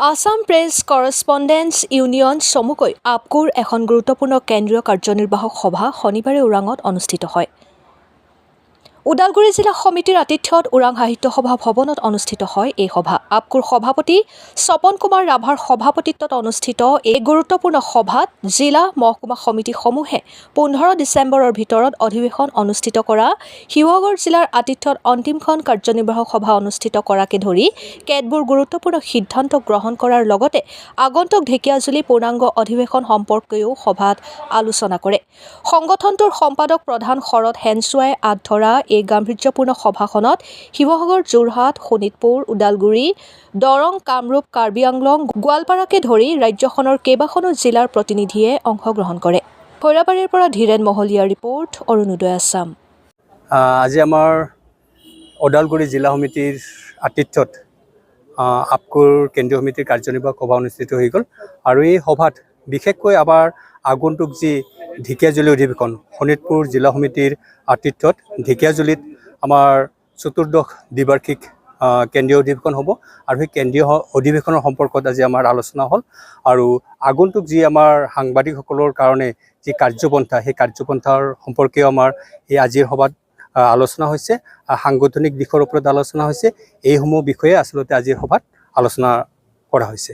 Assam press correspondents union চমুকৈ আপকোৰ এখন গুৰুত্বপূৰ্ণ কেন্দ্ৰীয় কাৰ্যনিৰ্বাহক সভা শনিবাৰে ওৰাঙত অনুষ্ঠিত হয়। ওদালগুৰি জিলা সমিতিৰ আতিথ্যত ওৰাং সাহিত্য সভা ভৱনত অনুষ্ঠিত হয় এই সভা। আপকোৰ সভাপতি স্বপন কুমাৰ ৰাভাৰ সভাপতিত্বত অনুষ্ঠিত এই গুৰুত্বপূৰ্ণ সভাত জিলা মহকুমা সমিতিসমূহে 15 ডিচেম্বৰৰ ভিতৰত অধিৱেশন অনুষ্ঠিত কৰা, শিৱসাগৰ জিলাৰ আতিথ্যত অন্তিমখন কাৰ্যনিৰ্বাহক সভা অনুষ্ঠিত কৰাকে ধৰি কেতবোৰ গুৰুত্বপূৰ্ণ সিদ্ধান্ত গ্ৰহণ কৰাৰ লগতে আগন্তুক ঢেকীয়াজুলি পূৰ্ণাংগ অধিৱেশন সম্পৰ্কেও সভাত আলোচনা কৰে। সংগঠনটোৰ সম্পাদক প্ৰধান শৰৎ হেনচোৱাই আঁত ধৰা এই গাম্ভীৰ্যপূৰ্ণ সভাখনত শিৱসাগৰ, যোৰহাট, শোণিতপুৰ, ওদালগুৰি, দৰং, কামৰূপ, কাৰ্বি আংলং, গোৱালপাৰাকে ধৰি ৰাজ্যখনৰ কেইবাখনো জিলাৰ প্ৰতিনিধিয়ে অংশগ্ৰহণ কৰে। খৈৰাবাৰীৰ পৰা ধীৰেন মহলীয়াৰ ৰিপৰ্ট, অৰুণোদয় আছাম। আজি আমাৰ ওদালগুৰি জিলা সমিতিৰ আতিথ্যত আপকোৰ কেন্দ্ৰীয় সমিতিৰ কাৰ্যনিৰ্বাহক সভা অনুষ্ঠিত হৈ গ'ল আৰু এই সভাত বিশেষকৈ আমাৰ আগন্তুক যি ঢেকীয়াজুলি অধিৱেশন, শোণিতপুৰ জিলা সমিতিৰ আতিথ্যত ঢেকীয়াজুলিত আমাৰ চতুৰ্দশ দ্বিবাৰ্ষিক কেন্দ্ৰীয় অধিৱেশন হ'ব আৰু সেই কেন্দ্ৰীয় অধিৱেশনৰ সম্পৰ্কত আজি আমাৰ আলোচনা হ'ল আৰু আগন্তুক যি আমাৰ সাংবাদিকসকলৰ কাৰণে যি কাৰ্যপন্থা, সেই কাৰ্যপন্থাৰ সম্পৰ্কেও আমাৰ এই আজিৰ সভাত আলোচনা হৈছে। সাংগঠনিক দিশৰ ওপৰত আলোচনা হৈছে। এইসমূহ বিষয়ে আচলতে আজিৰ সভাত আলোচনা কৰা হৈছে।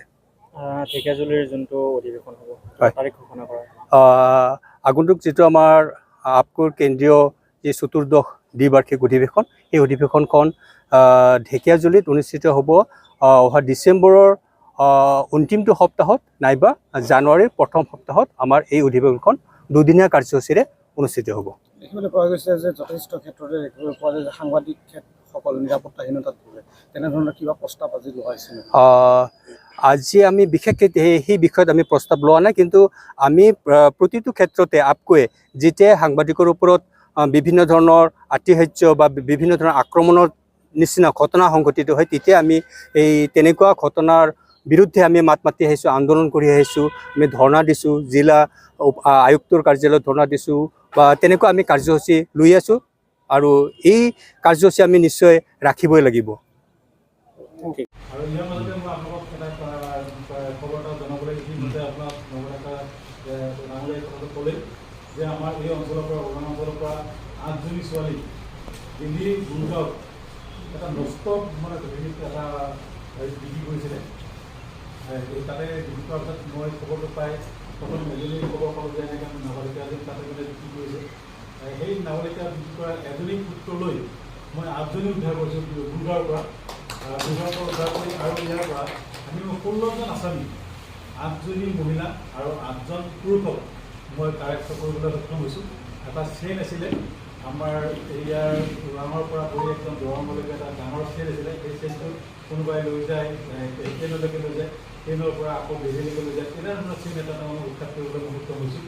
ঢেকীয়াজুলিৰ যোনটো অধিৱেশন হ'ব, তাৰিখ ঘোষণা কৰা আগন্তুক যিটো আমাৰ আপকোৰ কেন্দ্ৰীয় যি চতুৰ্দশ দ্বিবাৰ্ষিক অধিৱেশন, এই অধিৱেশনখন ঢেকীয়াজুলিত অনুষ্ঠিত হ'ব অহা ডিচেম্বৰৰ অন্তিমটো সপ্তাহত নাইবা জানুৱাৰীৰ প্ৰথম সপ্তাহত আমাৰ এই অধিৱেশনখন দুদিনীয়া কাৰ্যসূচীৰে অনুষ্ঠিত হ'ব। দেখিবলৈ পোৱা গৈছে যে যথেষ্ট ক্ষেত্ৰতে দেখিবলৈ পোৱা যায় যে সাংবাদিকসকল নিৰাপত্তাহীনতাত ভোগে, তেনেধৰণৰ কিবা প্ৰস্তাৱ আজি লোৱা হৈছে? আজি আমি বিশেষকৈ সেই বিষয়ত আমি প্ৰস্তাৱ লোৱা নাই, কিন্তু আমি প্ৰতিটো ক্ষেত্ৰতে আপকোৱে যেতিয়া সাংবাদিকৰ ওপৰত বিভিন্ন ধৰণৰ আতিশয্য বা বিভিন্ন ধৰণৰ আক্ৰমণৰ নিচিনা ঘটনা সংঘটিত হয়, তেতিয়া আমি এই তেনেকুৱা ঘটনাৰ বিৰুদ্ধে আমি মাত মাতি আহিছোঁ, আন্দোলন কৰি আহিছোঁ, আমি ধৰ্ণা দিছোঁ, জিলা আয়ুক্তৰ কাৰ্যালয়ত ধৰ্ণা দিছোঁ বা তেনেকুৱা আমি কাৰ্যসূচী লৈ আছোঁ আৰু এই কাৰ্যসূচী আমি নিশ্চয় ৰাখিবই লাগিব। আৰু ইয়াৰ মাজতে মই আপোনালোকক এটা খবৰ এটা জনাবলৈ ইতিমধ্যে আপোনাক ডাঙৰীয়াই কথাটো ক'লে যে আমাৰ এই অঞ্চলৰ পৰা ওৰাং অঞ্চলৰ পৰা 8জনী ছোৱালী দিল্লী গুৰুগাঁৱত এটা নষ্ট এটা বিক্ৰী কৰিছিলে। তাতে বিক্ৰী কৰাৰ পিছত মই খবৰটো পাই প্ৰথম এজনী খবৰ পালোঁ যে এনেকৈ নাবালিকা এজনী তাতে বিক্ৰী কৰিছে। সেই নাবালিকা বিক্ৰী কৰা এজনী পুত্ৰলৈ মই 8জনী উদ্ধাৰ কৰিছোঁ গুৰুগাঁৱৰ পৰা। উদ্ধাৰ কৰি আৰু ইয়াৰ পৰা আমি 16জন আছামী, 8জনী মহিলা আৰু 8জন পুৰুষক মই কাৰেক্ট কৰিবলৈ সক্ষম হৈছোঁ। এটা চেইন আছিলে আমাৰ এৰিয়াৰ ওৰাঙৰ পৰা গৈ একদম দৰঙলৈকে এটা ডাঙৰ চেইন আছিলে। সেই চেইনটো কোনোবাই লৈ যায়, ট্ৰেইনলৈকে লৈ যায়, ট্ৰেইনৰ পৰা আকৌ বেজেলিকৈ লৈ যায়, তেনেধৰণৰ চেইন এটা উৎখাত কৰিবলৈ মই সক্ষম হৈছোঁ।